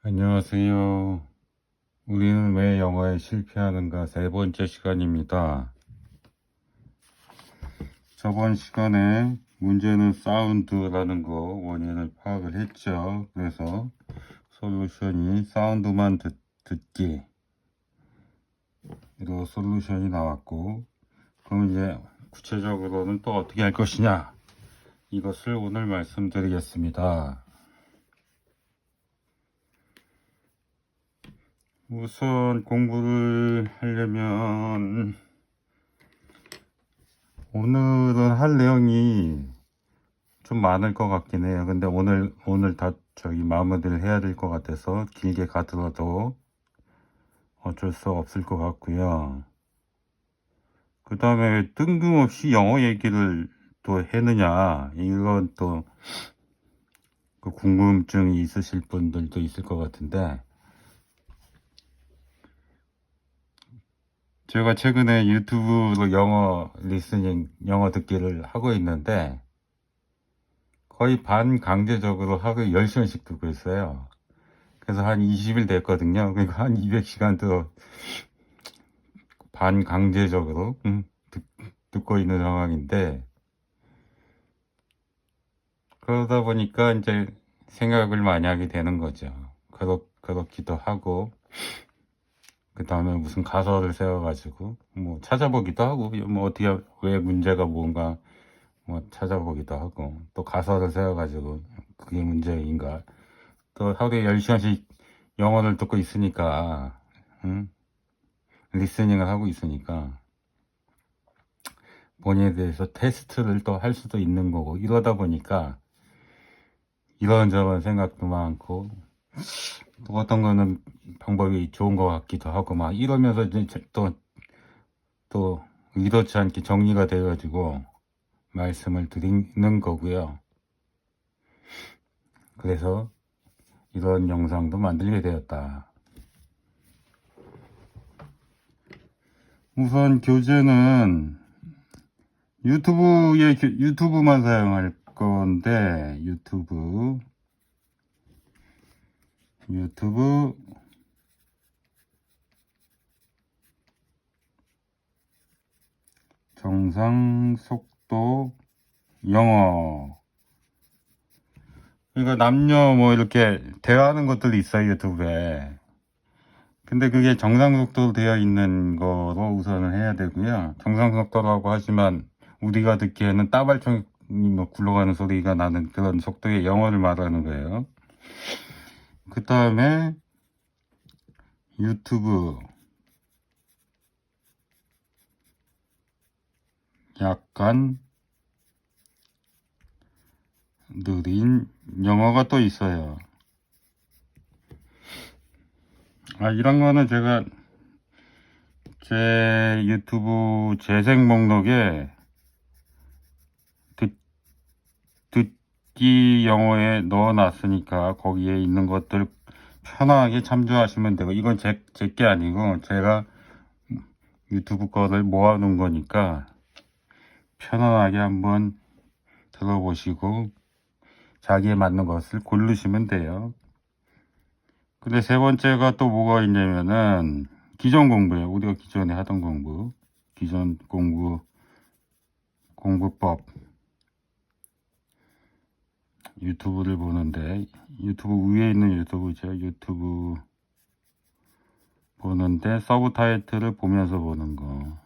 안녕하세요. 우리는 왜 영어에 실패하는가 세 번째 시간입니다. 저번 시간에 문제는 사운드라는 거 원인을 파악을 했죠. 그래서 솔루션이 사운드만 듣기 이런 솔루션이 나왔고, 그럼 이제 구체적으로는 또 어떻게 할 것이냐, 이것을 오늘 말씀드리겠습니다. 우선 공부를 하려면 오늘은 할 내용이 좀 많을 것 같긴 해요. 근데 오늘 다 마무리를 해야 될 것 같아서 길게 가더라도 어쩔 수 없을 것 같고요. 그 다음에 뜬금없이 영어 얘기를 또 했느냐, 이건 또 그 궁금증이 있으실 분들도 있을 것 같은데, 제가 최근에 유튜브로 영어 리스닝, 영어 듣기를 하고 있는데 거의 반강제적으로 하루에 10시간씩 듣고 있어요. 그래서 한 20일 됐거든요. 그러니까 한 200시간도 반강제적으로 듣고 있는 상황인데, 그러다 보니까 이제 생각을 많이 하게 되는 거죠. 그렇기도 하고, 그 다음에 무슨 가설을 세워가지고 뭐 찾아보기도 하고, 뭐 어떻게 왜 문제가 뭔가 뭐 찾아보기도 하고, 또 가설을 세워가지고 그게 문제인가, 또 하루에 10시간씩 영어를 듣고 있으니까, 리스닝을 하고 있으니까 본인에 대해서 테스트를 또 할 수도 있는 거고, 이러다 보니까 이런저런 생각도 많고, 또 어떤 거는 방법이 좋은 것 같기도 하고, 막 이러면서 이제 또 의도치 않게 정리가 돼가지고 말씀을 드리는 거고요. 그래서 이런 영상도 만들게 되었다. 우선 교재는 유튜브만 사용할 건데, 유튜브 정상 속도 영어. 그러니까 남녀 뭐 이렇게 대화하는 것들이 있어요, 유튜브에. 근데 그게 정상 속도로 되어 있는 거로 우선은 해야 되고요. 정상 속도라고 하지만 우리가 듣기에는 따발총이 뭐 굴러가는 소리가 나는 그런 속도의 영어를 말하는 거예요. 그 다음에 유튜브 약간 느린 영어가 또 있어요. 이런 거는 제가 제 유튜브 재생 목록에 듣기 영어에 넣어 놨으니까 거기에 있는 것들 편하게 참조하시면 되고, 이건 제 게 아니고 제가 유튜브 거를 모아 놓은 거니까 편안하게 한번 들어보시고 자기에 맞는 것을 고르시면 돼요. 근데 세 번째가 또 뭐가 있냐면은 기존 공부예요. 우리가 기존에 하던 공부, 기존 공부법. 유튜브를 보는데, 유튜브 위에 있는 유튜브죠. 유튜브 보는데 서브 타이틀을 보면서 보는 거.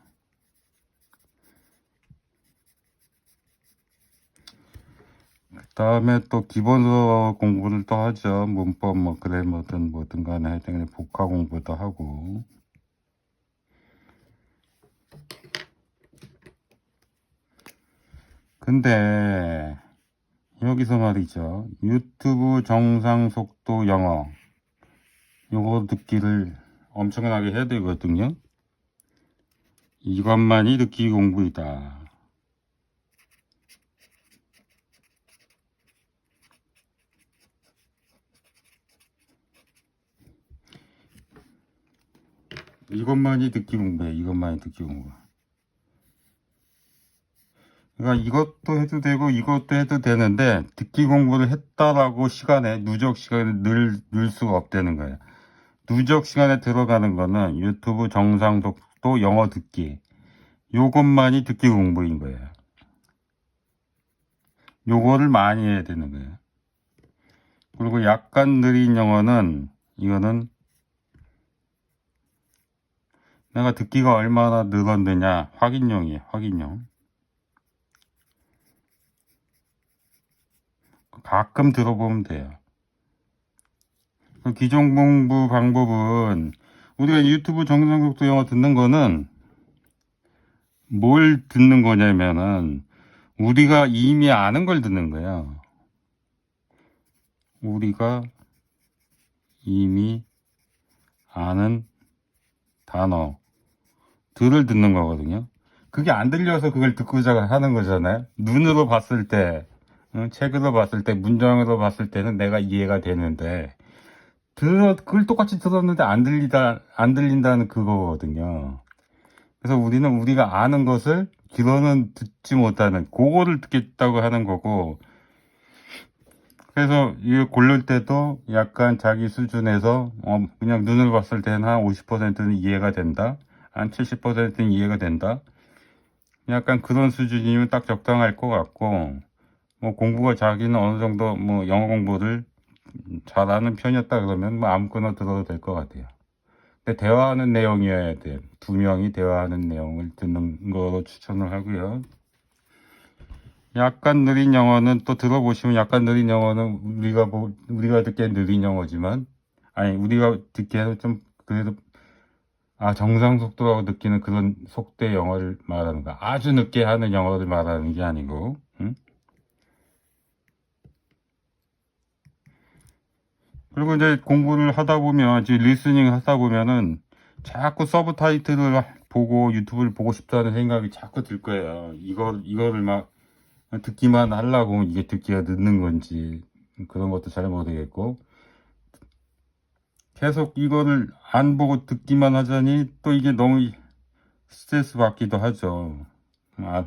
그 다음에 또 기본서 공부를 또 하죠. 문법 뭐 그래머든 간에 하여튼 복화 공부도 하고. 근데 여기서 말이죠, 유튜브 정상 속도 영어 요거 듣기를 엄청나게 해야 되거든요. 이것만이 듣기 공부이다. 이것만이 듣기 공부예요. 이것만이 듣기 공부. 그러니까 이것도 해도 되고 이것도 해도 되는데 듣기 공부를 했다라고 누적 시간에 넣을 수가 없다는 거예요. 누적 시간에 들어가는 거는 유튜브 정상 속도 영어 듣기, 요것만이 듣기 공부인 거예요. 요거를 많이 해야 되는 거예요. 그리고 약간 느린 영어는 이거는 내가 듣기가 얼마나 늘었느냐 확인용이에요. 확인용. 가끔 들어보면 돼요. 그 기존 공부 방법은 우리가 유튜브 정상속도 영어 듣는 거는 뭘 듣는 거냐면은 우리가 이미 아는 걸 듣는 거예요. 우리가 이미 아는 단어들을 듣는 거거든요. 그게 안 들려서 그걸 듣고자 하는 거잖아요. 눈으로 봤을 때, 책으로 봤을 때, 문장으로 봤을 때는 내가 이해가 되는데, 그걸 똑같이 들었는데 안 들린다는 그거거든요. 그래서 우리는 우리가 아는 것을 귀로는 듣지 못하는, 그거를 듣겠다고 하는 거고, 그래서 이거 고를 때도 약간 자기 수준에서 그냥 눈을 봤을 때는 한 50%는 이해가 된다, 한 70%는 이해가 된다, 약간 그런 수준이면 딱 적당할 것 같고, 뭐 공부가 자기는 어느 정도 뭐 영어 공부를 잘하는 편이었다 그러면 뭐 아무거나 들어도 될 것 같아요. 근데 대화하는 내용이어야 돼. 두 명이 대화하는 내용을 듣는 거로 추천을 하고요. 약간 느린 영어는 또 들어보시면 약간 느린 영어는 우리가 듣기엔 느린 영어지만, 아니 우리가 듣기에는 좀 그래도 정상 속도라고 느끼는 그런 속도의 영어를 말하는 거. 아주 늦게 하는 영어를 말하는 게 아니고. 응? 그리고 이제 공부를 하다 보면, 이제 리스닝 하다 보면은 자꾸 서브 타이틀을 보고 유튜브를 보고 싶다는 생각이 자꾸 들 거예요. 이거를 막 듣기만 하려고 이게 듣기가 늦는 건지 그런 것도 잘 모르겠고, 계속 이거를 안 보고 듣기만 하자니 또 이게 너무 스트레스 받기도 하죠. 아,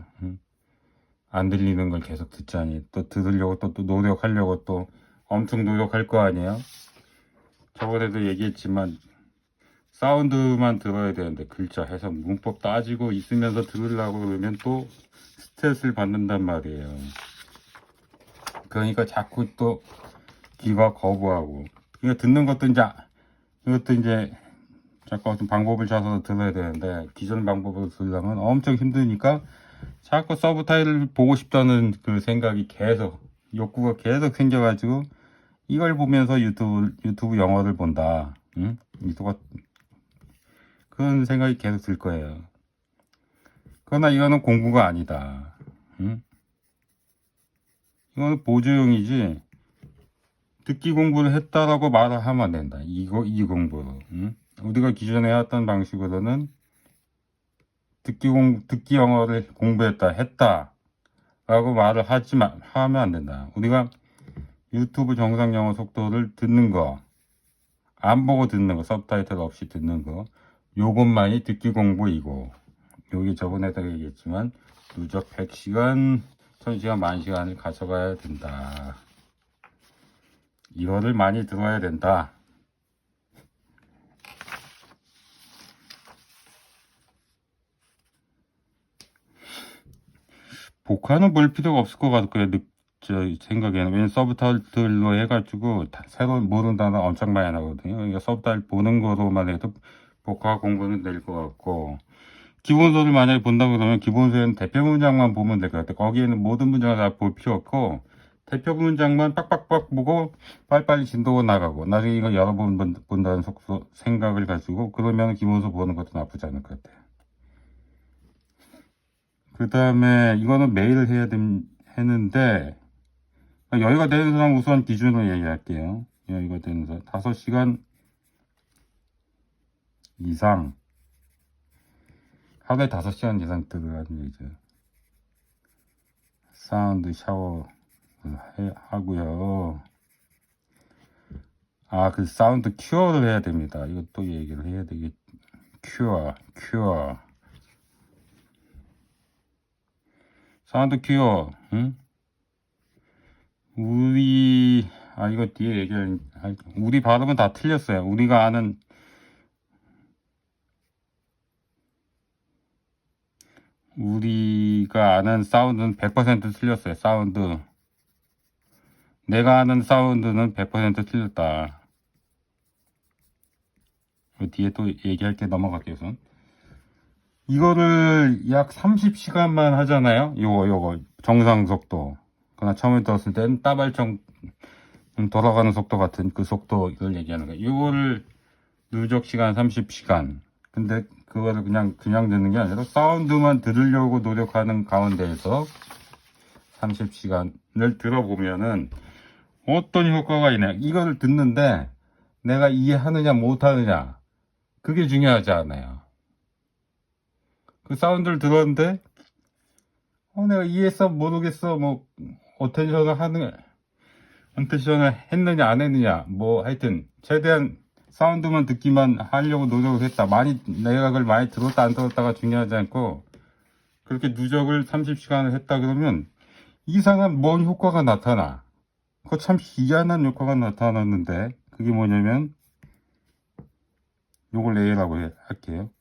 안 들리는 걸 계속 듣자니 또 들으려고 또 노력하려고 또 엄청 노력할 거 아니에요. 저번에도 얘기했지만 사운드만 들어야 되는데 글자 해석 문법 따지고 있으면서 들으려고 그러면 또 스트레스를 받는단 말이에요. 그러니까 자꾸 또 귀가 거부하고, 그러니까 듣는 것도 이것도 자꾸 어떤 방법을 찾아서 들어야 되는데 기존 방법으로 들으려면 엄청 힘드니까 자꾸 서브타이틀을 보고 싶다는 그 생각이 계속, 욕구가 계속 생겨가지고 이걸 보면서 유튜브 영어를 본다. 응? 그런 생각이 계속 들 거예요. 그러나 이거는 공부가 아니다. 응? 이거는 보조용이지 듣기 공부를 했다라고 말을 하면 안 된다. 이 공부로. 응? 우리가 기존에 해왔던 방식으로는 듣기 영어를 했다 라고 말을 하면 안 된다. 우리가 유튜브 정상 영어 속도를 듣는 거, 안 보고 듣는 거, 서브타이틀 없이 듣는 거, 요것만이 듣기 공부이고, 여기 저번에도 얘기했지만 누적 100시간, 1000시간, 10,000시간을 가져가야 된다. 이거를 많이 들어야 된다. 복화는 볼 필요가 없을 것 같고요. 저 생각에는. 왜냐면 서브타이틀로 해가지고 새로 모르는 단어 엄청 많이 나거든요. 그러니까 서브타이틀 보는 거로만 해도 복화 공부는 될 것 같고, 기본서를 만약에 본다 그러면 기본서에는 대표 문장만 보면 될 것 같아요. 거기에는 모든 문장을 다 볼 필요 없고 대표 문장만 빡빡빡 보고 빨리빨리 진도가 나가고, 나중에 이거 여러 번 본다는 생각을 가지고 그러면 기본서 보는 것도 나쁘지 않을 것 같아요. 그 다음에 이거는 매일 해야 했는데, 여유가 되는 사람 우선 기준으로 얘기할게요. 여유가 되는 사람 5시간 이상, 하루에 5시간 이상 들으라는 얘기죠. 사운드 샤워 하고요. 그 사운드 큐어를 해야 됩니다. 이것도 얘기를 해야 되겠. 큐어. 사운드 큐어, 응? 이거 뒤에 우리 발음은 다 틀렸어요. 우리가 아는 사운드는 100% 틀렸어요. 사운드. 내가 아는 사운드는 100% 틀렸다. 그 뒤에 또 얘기할 게 넘어갈게요, 우선. 이거를 약 30시간만 하잖아요. 요거 정상 속도. 그러나 처음에 들었을 때는 따발총 돌아가는 속도 같은 그 속도를 얘기하는 거예요. 이거를 누적 시간 30시간. 근데 그거를 그냥 듣는 게 아니라 사운드만 들으려고 노력하는 가운데에서 30시간을 들어보면은 어떤 효과가 있냐. 이거를 듣는데 내가 이해하느냐 못하느냐. 그게 중요하지 않아요. 그 사운드를 들었는데 내가 이해했어 모르겠어 뭐 어텐션을 했느냐 안 했느냐 뭐 하여튼 최대한 사운드만 듣기만 하려고 노력을 했다. 내가 그걸 많이 들었다 안 들었다가 중요하지 않고 그렇게 누적을 30시간을 했다 그러면 이상한 뭔 효과가 나타나. 그거 참 희한한 효과가 나타났는데 그게 뭐냐면 요걸 A라고 할게요.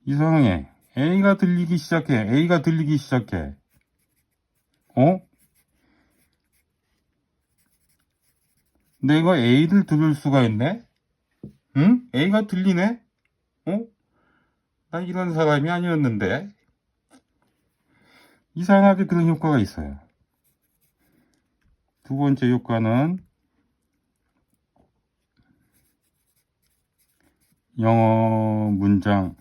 이상해. A가 들리기 시작해. 내가 A를 들을 수가 있네? 응? A가 들리네? 나 이런 사람이 아니었는데. 이상하게 그런 효과가 있어요. 두 번째 효과는 영어 문장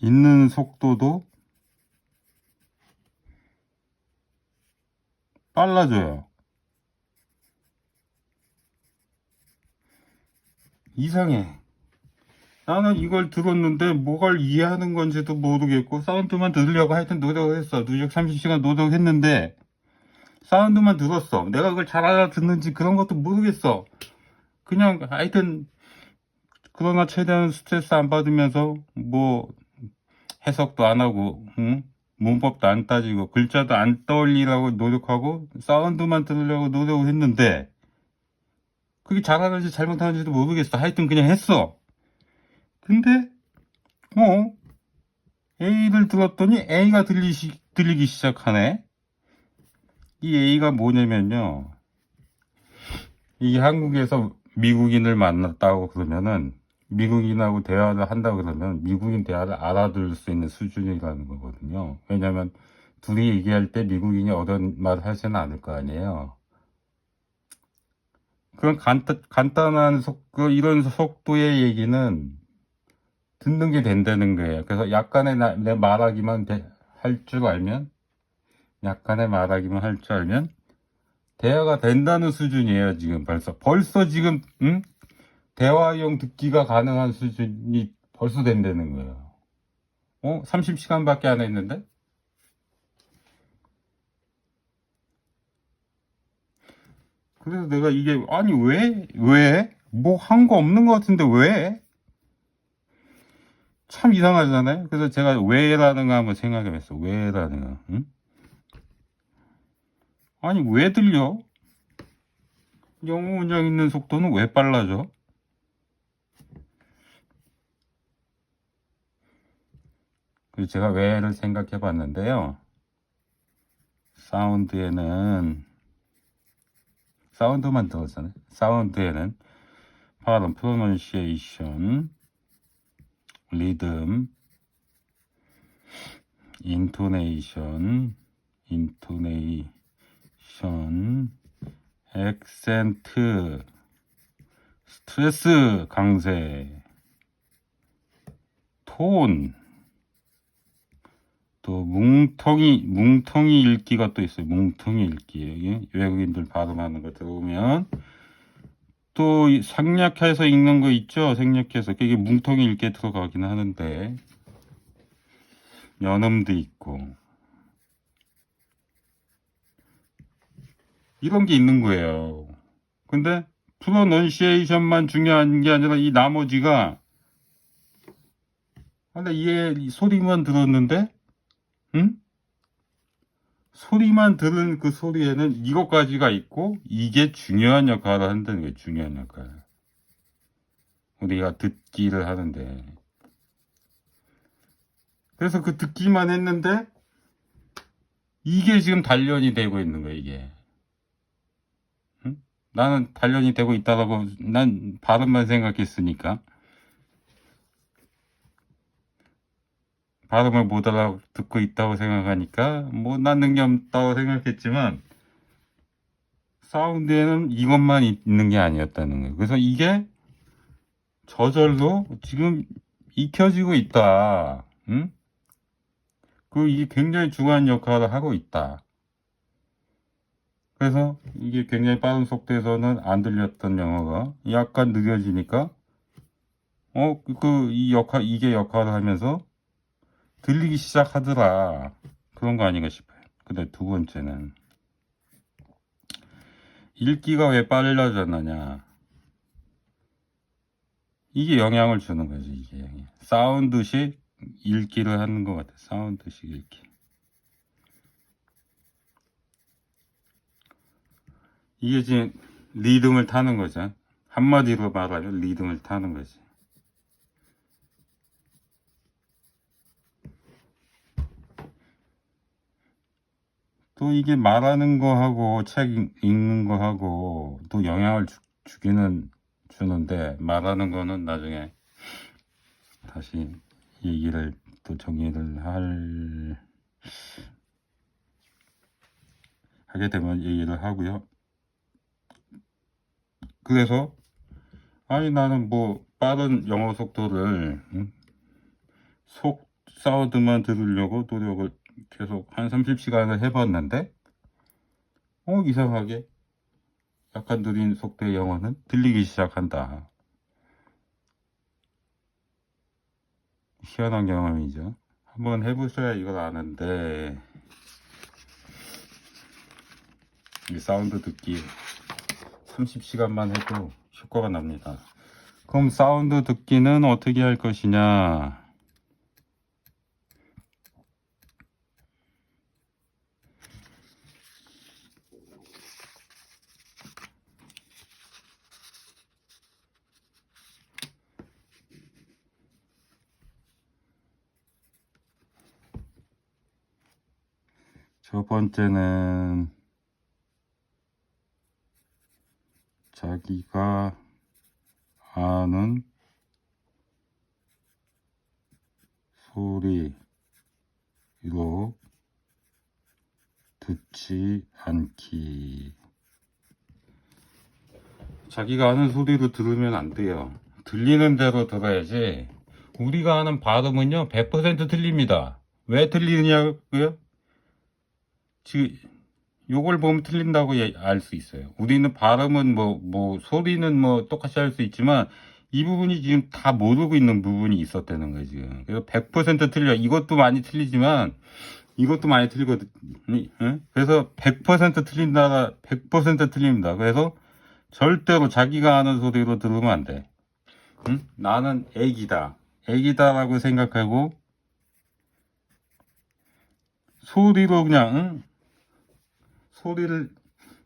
읽는 속도도 빨라져요. 이상해. 나는 이걸 들었는데 뭐를 이해하는 건지도 모르겠고 사운드만 들으려고 하여튼 노력을 했어. 누적 30시간 노력했는데 사운드만 들었어. 내가 그걸 잘 알아듣는지 그런 것도 모르겠어. 그냥 하여튼 그러나 최대한 스트레스 안 받으면서 뭐 해석도 안 하고 문법도 안 따지고 글자도 안 떠올리려고 노력하고 사운드만 들으려고 노력을 했는데 그게 잘하는지 잘못하는지도 모르겠어. 하여튼 그냥 했어. 근데 A를 들었더니 A가 들리기 시작하네. 이 A가 뭐냐면요. 이 한국에서 미국인을 만났다고 그러면은 미국인하고 대화를 한다고 그러면 미국인 대화를 알아들을 수 있는 수준이라는 거거든요. 왜냐면 둘이 얘기할 때 미국인이 어떤 말을 하지는 않을 거 아니에요. 그런 간단한 이런 속도의 얘기는 듣는 게 된다는 거예요. 그래서 약간의 내 말하기만 할 줄 알면 대화가 된다는 수준이에요. 지금 벌써 지금 대화용 듣기가 가능한 수준이 벌써 된다는 거예요. 30시간밖에 안 했는데? 그래서 내가 이게 아니 왜? 뭐 한 거 없는 것 같은데 왜? 참 이상하잖아요. 그래서 제가 왜라는 거 한번 생각해봤어. 왜라는 거. 응? 아니 왜 들려? 영어 문장 읽는 속도는 왜 빨라져? 그래서 제가 왜를 생각해 봤는데요. 사운드만 들었잖아요. 사운드에는 발음, 프로넌시에이션, 리듬, 인토네이션, 액센트, 스트레스 강세, 톤, 또 뭉텅이 읽기가 또 있어요. 뭉텅이 읽기. 여기 외국인들 발음하는 거 들어보면 또 생략해서 읽는 거 있죠. 생략해서 그게 뭉텅이 읽기에 들어가긴 하는데 연음도 있고 이런 게 있는 거예요. 근데 프로넌시에이션만 중요한 게 아니라 이 나머지가 근데 이 소리만 들었는데, 응? 소리만 들은 그 소리에는 이것까지가 있고, 이게 중요한 역할을 한다는 거예요, 중요한 역할. 우리가 듣기를 하는데. 그래서 그 듣기만 했는데, 이게 지금 단련이 되고 있는 거예요, 이게. 응? 나는 단련이 되고 있다라고, 난 발음만 생각했으니까. 발음을 못 알아듣고 있다고 생각하니까, 뭐, 난 능력 없다고 생각했지만, 사운드에는 이것만 있는 게 아니었다는 거예요. 그래서 이게 저절로 지금 익혀지고 있다. 응? 이게 굉장히 중요한 역할을 하고 있다. 그래서 이게 굉장히 빠른 속도에서는 안 들렸던 영어가 약간 느려지니까, 이게 역할을 하면서 들리기 시작하더라. 그런 거 아닌가 싶어요. 근데 두 번째는, 읽기가 왜 빨라졌느냐. 이게 영향을 주는 거지, 이게. 사운드식 읽기를 하는 것 같아. 사운드식 읽기. 이게 지금 리듬을 타는 거죠. 한마디로 말하면 리듬을 타는 거지. 또 이게 말하는 거하고 책 읽는 거하고 또 영향을 주기는 주는데, 말하는 거는 나중에 다시 얘기를 또 정리를 하게 되면 얘기를 하고요. 그래서 아니 나는 뭐 빠른 영어 속도를 속 사운드만 들으려고 노력을 계속 한 30시간을 해봤는데, 이상하게 약간 느린 속도의 영어는 들리기 시작한다. 희한한 경험이죠. 한번 해보셔야 이걸 아는데, 이 사운드 듣기 30시간만 해도 효과가 납니다. 그럼 사운드 듣기는 어떻게 할 것이냐? 첫 번째는 자기가 아는 소리로 듣지 않기. 자기가 아는 소리로 들으면 안 돼요. 들리는 대로 들어야지. 우리가 아는 발음은요, 100% 틀립니다. 왜 틀리냐고요? 지금 요걸 보면 틀린다고 알 수 있어요. 우리는 발음은 소리는 똑같이 할 수 있지만, 이 부분이 지금 다 모르고 있는 부분이 있었다는 거예요, 지금. 그래서 100% 틀려. 이것도 많이 틀리지만, 이것도 많이 틀리거든. 응? 그래서 100% 틀린다, 100% 틀립니다. 그래서 절대로 자기가 아는 소리로 들으면 안 돼. 응? 나는 애기다. 애기다라고 생각하고, 소리로 그냥, 응? 소리를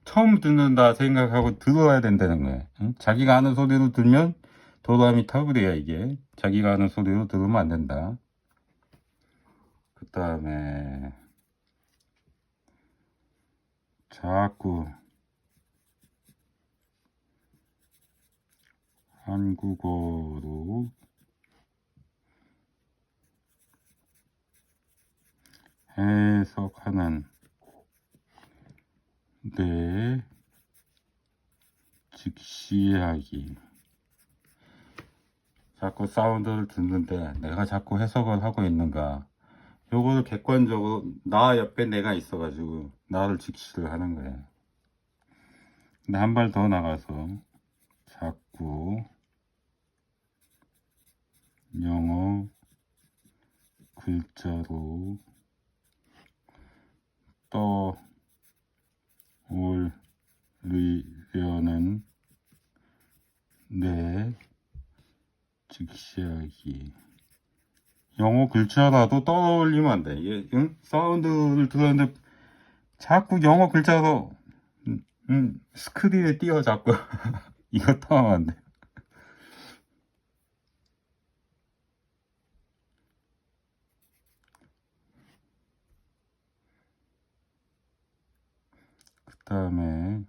처음 듣는다 생각하고 들어야 된다는 거예요. 응? 자기가 아는 소리로 들면 도도함이 타버려요, 이게. 자기가 아는 소리로 들으면 안 된다. 그 다음에, 자꾸 한국어로 해석하는 데 직시하기. 자꾸 사운드를 듣는데 내가 자꾸 해석을 하고 있는가. 요거를 객관적으로 나 옆에 내가 있어가지고 나를 직시를 하는 거예요. 근데 한 발 더 나가서 자꾸 영어 글자로 떠올리려는 내 직시하기. 영어 글자라도 떠올리면 안 돼. 응? 사운드를 들었는데 자꾸 영어 글자로 스크린에 띄어 자꾸 이것도 하면 안 돼. 그 다음에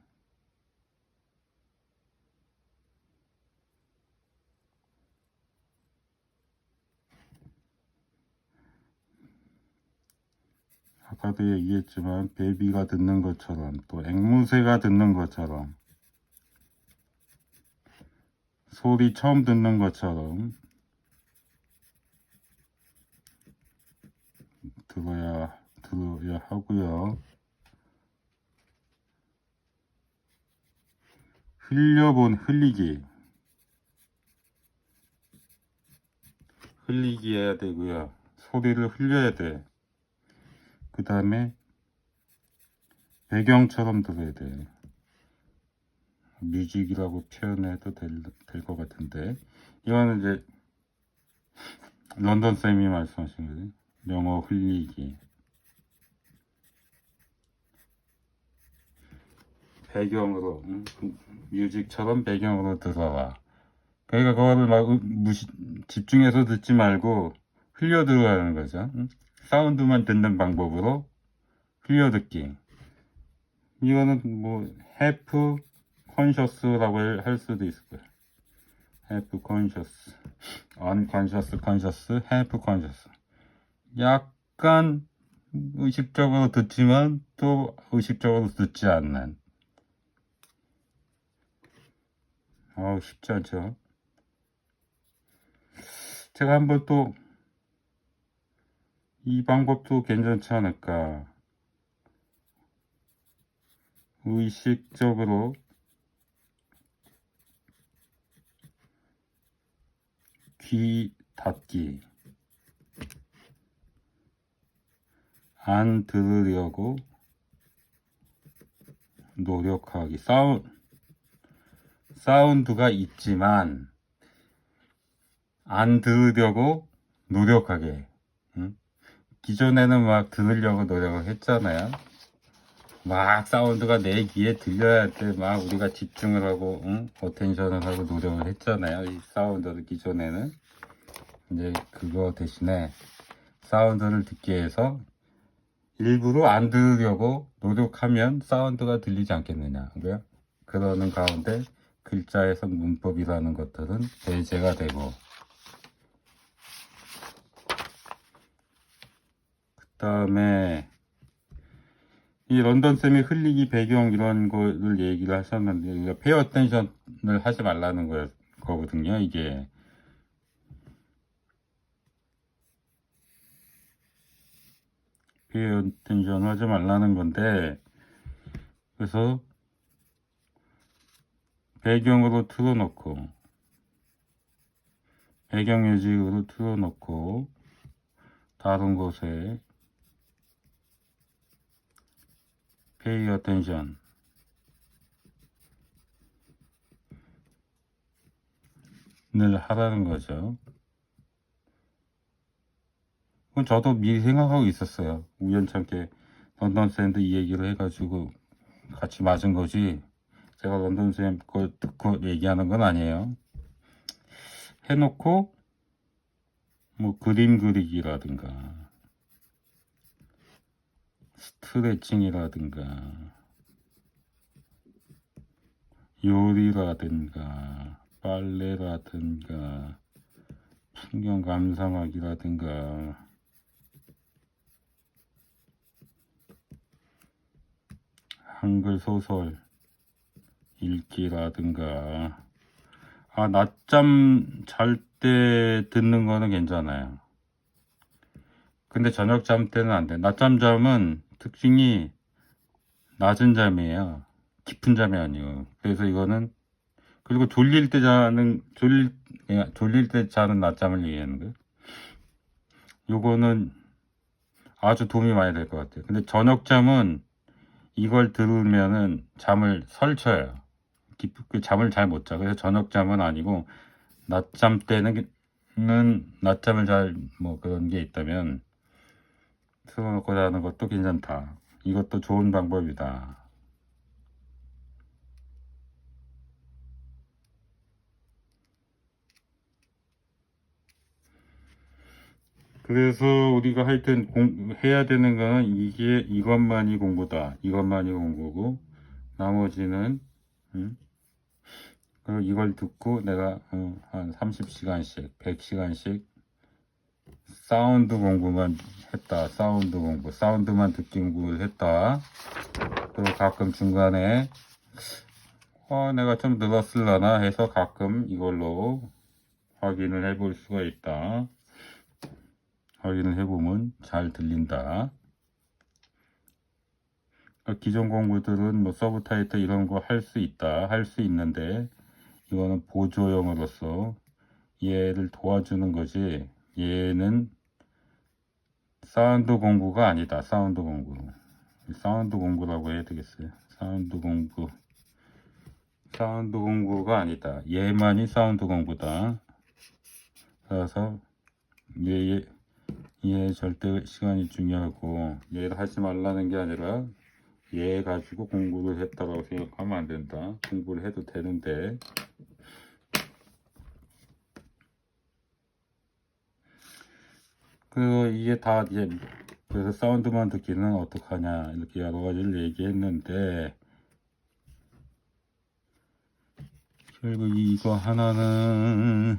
아까도 얘기했지만 베비가 듣는 것처럼 또 앵무새가 듣는 것처럼 소리 처음 듣는 것처럼 들어야 하고요. 흘리기 해야 되고요. 소리를 흘려야 돼. 그 다음에 배경처럼 들어야 돼. 뮤직이라고 표현해도 될 것 같은데, 이거는 이제 런던 쌤이 말씀하신 거지. 영어 흘리기. 배경으로, 뮤직처럼 배경으로 들어와. 그러니까 그거를 막 집중해서 듣지 말고 흘려 들어가는 거죠. 사운드만 듣는 방법으로 흘려 듣기. 이거는 뭐 half conscious라고 할 수도 있을 거예요. half conscious, unconscious, half conscious. 약간 의식적으로 듣지만 또 의식적으로 듣지 않는. 쉽지 않죠. 제가 한번 또 이 방법도 괜찮지 않을까. 의식적으로 귀 닫기. 안 들으려고 노력하기. 사운드가 있지만 안 들으려고 노력하게. 기존에는 막 들으려고 노력을 했잖아요. 막 사운드가 내 귀에 들려야 돼. 막 우리가 집중을 하고, 어텐션을 하고 노력을 했잖아요. 이 사운드를 기존에는. 이제 그거 대신에 사운드를 듣기 위해서 일부러 안 들으려고 노력하면 사운드가 들리지 않겠느냐. 그러는 가운데 글자에서 문법이라는 것들은 배제가 되고, 그 다음에 이 런던쌤이 흘리기 배경 이런 거를 얘기를 하셨는데, 페어 어텐션을 하지 말라는 거거든요, 이게. 페어 어텐션 하지 말라는 건데, 그래서 배경으로 틀어놓고, 배경뮤직으로 틀어놓고, 다른 곳에 pay attention 을 하라는 거죠. 그건 저도 미리 생각하고 있었어요. 우연찮게 런던쌤도 이 얘기를 해가지고 같이 맞은 거지. 제가 런던쌤 거 듣고 얘기하는 건 아니에요. 해놓고 뭐 그림 그리기라든가 스트레칭이라든가 요리라든가 빨래라든가 풍경 감상하기라든가 한글 소설 읽기라든가. 낮잠 잘 때 듣는 거는 괜찮아요. 근데 저녁 잠 때는 안 돼. 낮잠 잠은 특징이 낮은 잠이에요. 깊은 잠이 아니에요. 그래서 이거는, 그리고 졸릴 때 자는 낮잠을 얘기하는 거예요. 요거는 아주 도움이 많이 될 것 같아요. 근데 저녁 잠은 이걸 들으면은 잠을 설쳐요. 잠을 잘 못 자. 그래서 저녁 잠은 아니고 낮잠 때는 낮잠을 잘 뭐 그런 게 있다면 틀어놓고 자는 것도 괜찮다. 이것도 좋은 방법이다. 그래서 우리가 하여튼 해야 되는 거는 이것만이 공부다. 이것만이 공부고 나머지는 그리고 이걸 듣고 내가 한 30시간씩 100시간씩 사운드 공부만 했다. 사운드 공부, 사운드만 듣기 공부를 했다. 그리고 가끔 중간에 내가 좀 늘었을라나 해서 가끔 이걸로 확인을 해볼 수가 있다. 확인을 해보면 잘 들린다. 그러니까 기존 공부들은 뭐 서브 타이틀 이런 거 할 수 있다. 할 수 있는데 이거는 보조용으로서 얘를 도와주는 거지. 얘는 사운드 공부가 아니다. 사운드 공부. 사운드 공부라고 해야 되겠어요. 사운드 공부. 사운드 공부가 아니다. 얘만이 사운드 공부다. 그래서 얘 절대 시간이 중요하고 얘를 하지 말라는 게 아니라 얘 가지고 공부를 했다고 생각하면 안 된다. 공부를 해도 되는데 이게 다 이제 그래서 사운드만 듣기는 어떡하냐 이렇게 여러 가지를 얘기했는데 결국 이거 하나는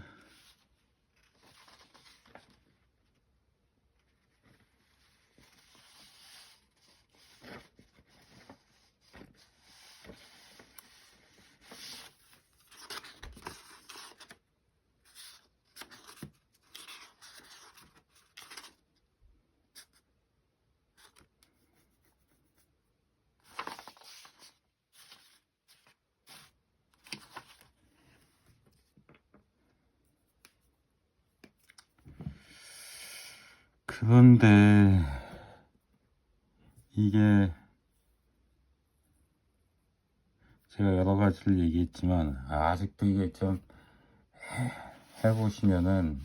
그런데 이게 제가 여러 가지를 얘기했지만 아직도 이게 좀 해보시면은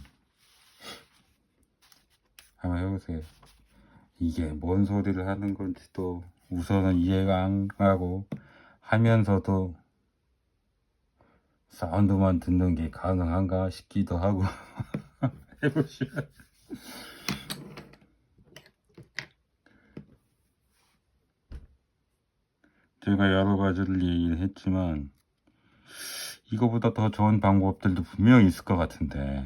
한번 해보세요. 이게 뭔 소리를 하는 건지도 우선은 이해가 안 가고 하면서도 사운드만 듣는 게 가능한가 싶기도 하고 해보시면 제가 여러 가지를 얘기를 했지만 이거보다 더 좋은 방법들도 분명히 있을 것 같은데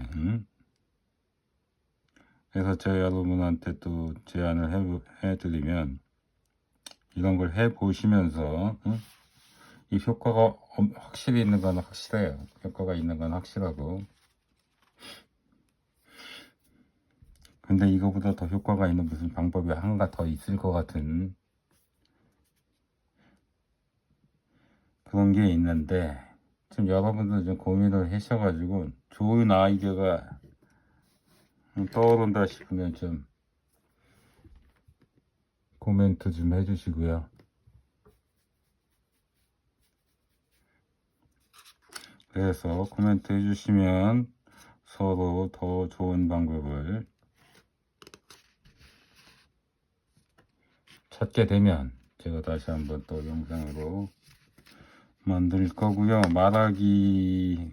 그래서 제가 여러분한테 또 제안을 해드리면 이런 걸 해보시면서 이 효과가 확실히 있는 건 확실해요. 효과가 있는 건 확실하고 근데 이거보다 더 효과가 있는 무슨 방법이 하나가 더 있을 것 같은 그런 게 있는데 지금 여러분들 좀 고민을 하셔가지고 좋은 아이디어가 떠오른다 싶으면 좀 코멘트 좀 해주시고요. 그래서 코멘트 해주시면 서로 더 좋은 방법을 찾게 되면 제가 다시 한번 또 영상으로 만들 거고요. 말하기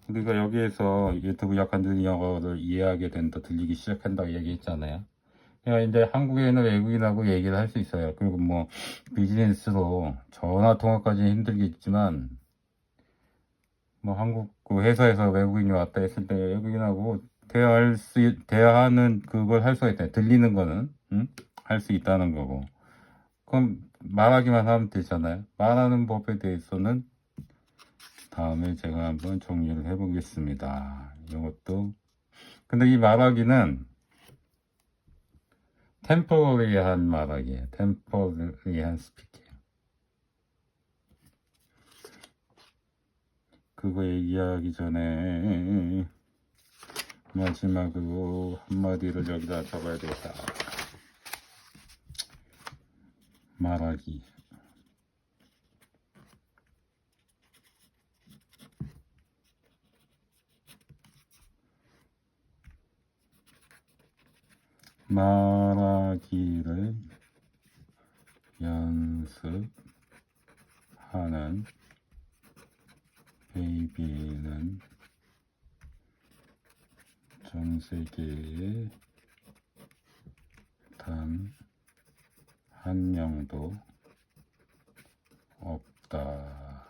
우리가 여기에서 유튜브 약간 느린 영어를 이해하게 된다, 들리기 시작한다고 얘기했잖아요. 그러니까 이제 한국에 있는 외국인하고 얘기를 할 수 있어요. 그리고 뭐 비즈니스로 전화 통화까지는 힘들겠지만 뭐 한국 그 회사에서 외국인이 왔다 했을 때 외국인하고 대화하는 그걸 할 수가 있다. 들리는 거는 할 수 있다는 거고. 그럼 말하기만 하면 되잖아요. 말하는 법에 대해서는 다음에 제가 한번 정리를 해 보겠습니다. 이것도 근데 이 말하기는 템포러리한 말하기예요. 템포러리한 스피킹. 그거 얘기하기 전에 마지막으로 한마디를 여기다 적어야 되겠다. 말하기. 말하기를 연습하는 베이비는 전 세계에 단 한 명도 없다.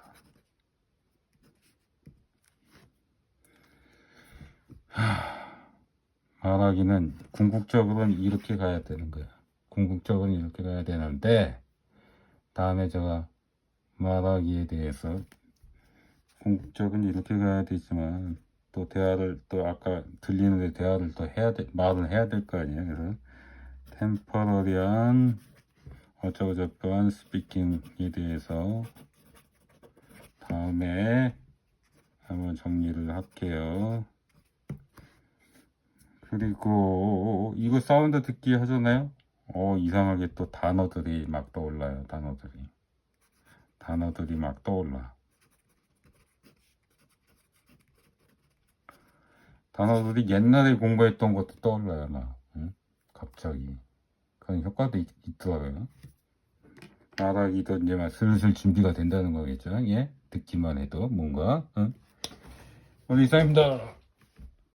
말하기는 궁극적으로는 이렇게 가야 되는 거야. 궁극적으로는 이렇게 가야 되는데, 다음에 제가 말하기에 대해서 궁극적은 이렇게 가야 되지만 또 대화를 또 아까 들리는데 대화를 또 해야 돼, 말을 해야 될 거 아니에요. 그래서 템퍼러리한 어쩌고저쩌고한 스피킹에 대해서 다음에 한번 정리를 할게요. 그리고 이거 사운드 듣기 하잖아요. 이상하게 또 단어들이 막 떠올라요. 단어들이 막 떠올라. 단어들이 옛날에 공부했던 것도 떠올라요. 막 응? 갑자기 그런 효과도 있더라고요. 말하기도 이제 막 슬슬 준비가 된다는 거겠죠. 예, 듣기만 해도 뭔가. 응? 오늘 이상입니다.